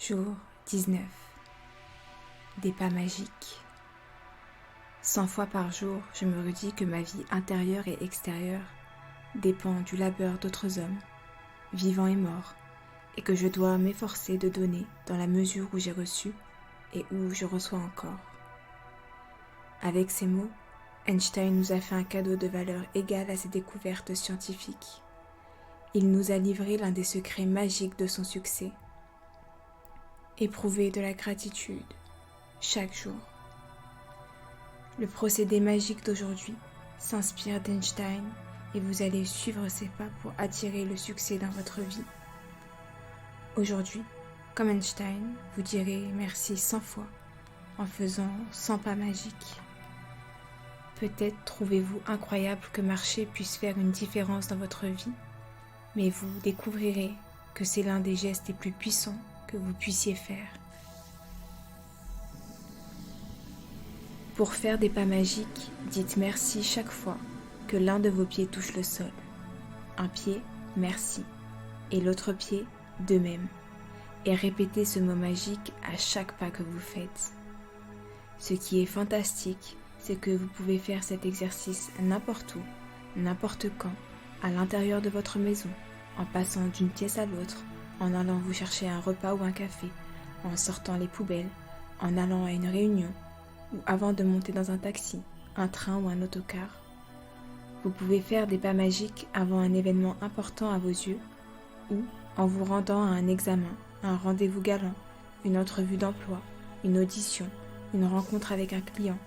Jour 19. Des pas magiques. 100 fois par jour, je me redis que ma vie intérieure et extérieure dépend du labeur d'autres hommes, vivants et morts, et que je dois m'efforcer de donner dans la mesure où j'ai reçu et où je reçois encore. Avec ces mots, Einstein nous a fait un cadeau de valeur égale à ses découvertes scientifiques. Il nous a livré l'un des secrets magiques de son succès. Éprouver de la gratitude chaque jour. Le procédé magique d'aujourd'hui s'inspire d'Einstein et vous allez suivre ses pas pour attirer le succès dans votre vie. Aujourd'hui, comme Einstein, vous direz merci 100 fois en faisant 100 pas magiques. Peut-être trouvez-vous incroyable que marcher puisse faire une différence dans votre vie, mais vous découvrirez que c'est l'un des gestes les plus puissants que vous puissiez faire. Pour faire des pas magiques, dites merci chaque fois que l'un de vos pieds touche le sol. Un pied, merci, et l'autre pied, de même. Et répétez ce mot magique à chaque pas que vous faites. Ce qui est fantastique, c'est que vous pouvez faire cet exercice n'importe où, n'importe quand, à l'intérieur de votre maison, en passant d'une pièce à l'autre, en allant vous chercher un repas ou un café, en sortant les poubelles, en allant à une réunion, ou avant de monter dans un taxi, un train ou un autocar. Vous pouvez faire des pas magiques avant un événement important à vos yeux, ou en vous rendant à un examen, un rendez-vous galant, une entrevue d'emploi, une audition, une rencontre avec un client,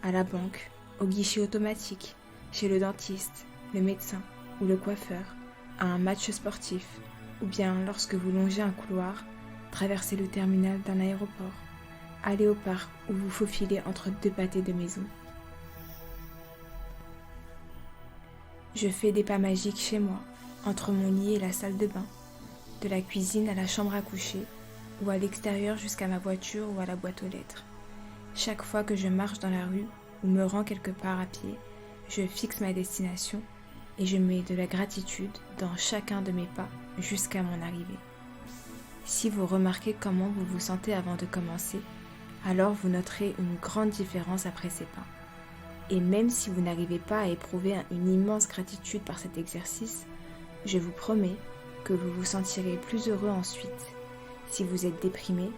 à la banque, au guichet automatique, chez le dentiste, le médecin ou le coiffeur, à un match sportif, ou bien lorsque vous longez un couloir, traversez le terminal d'un aéroport, allez au parc ou vous faufilez entre deux pâtés de maison. Je fais des pas magiques chez moi, entre mon lit et la salle de bain, de la cuisine à la chambre à coucher, ou à l'extérieur jusqu'à ma voiture ou à la boîte aux lettres. Chaque fois que je marche dans la rue ou me rends quelque part à pied, je fixe ma destination et je mets de la gratitude dans chacun de mes pas jusqu'à mon arrivée. Si vous remarquez comment vous vous sentez avant de commencer, alors vous noterez une grande différence après ces pas. Et même si vous n'arrivez pas à éprouver une immense gratitude par cet exercice, je vous promets que vous vous sentirez plus heureux ensuite. Si vous êtes déprimé,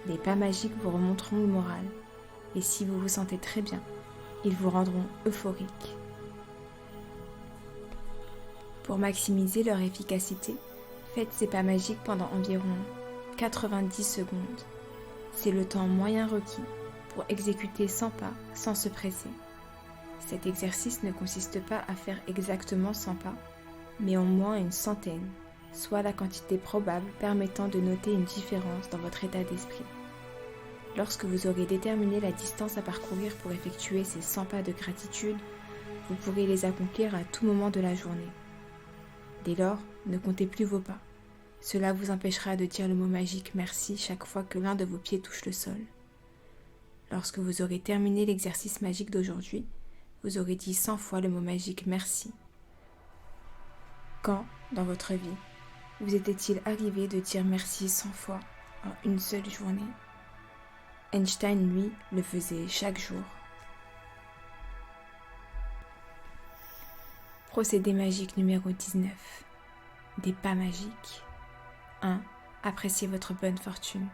les pas magiques vous remonteront le moral. Et si vous vous sentez très bien, ils vous rendront euphorique. Pour maximiser leur efficacité, faites ces pas magiques pendant environ 90 secondes. C'est le temps moyen requis pour exécuter 100 pas sans se presser. Cet exercice ne consiste pas à faire exactement 100 pas, mais au moins une centaine, soit la quantité probable permettant de noter une différence dans votre état d'esprit. Lorsque vous aurez déterminé la distance à parcourir pour effectuer ces 100 pas de gratitude, vous pourrez les accomplir à tout moment de la journée. Dès lors, ne comptez plus vos pas. Cela vous empêchera de dire le mot magique merci chaque fois que l'un de vos pieds touche le sol. Lorsque vous aurez terminé l'exercice magique d'aujourd'hui, vous aurez dit 100 fois le mot magique merci. Quand, dans votre vie, vous était-il arrivé de dire merci 100 fois en une seule journée ? Einstein, lui, le faisait chaque jour. Procédé magique numéro 19. Des pas magiques. 1. Appréciez votre bonne fortune.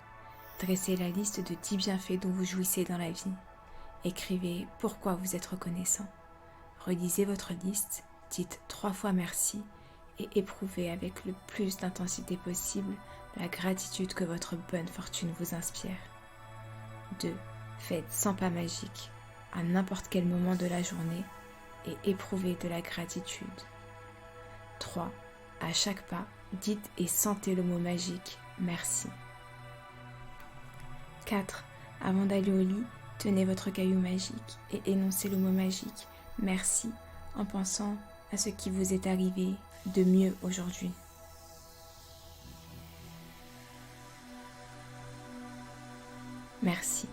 Dressez la liste de 10 bienfaits dont vous jouissez dans la vie. Écrivez pourquoi vous êtes reconnaissant. Relisez votre liste, dites 3 fois merci et éprouvez avec le plus d'intensité possible la gratitude que votre bonne fortune vous inspire. 2. Faites 100 pas magiques à n'importe quel moment de la journée et éprouvez de la gratitude. 3. À chaque pas, dites et sentez le mot magique « merci ». 4. Avant d'aller au lit, tenez votre caillou magique et énoncez le mot magique « merci » en pensant à ce qui vous est arrivé de mieux aujourd'hui. Merci.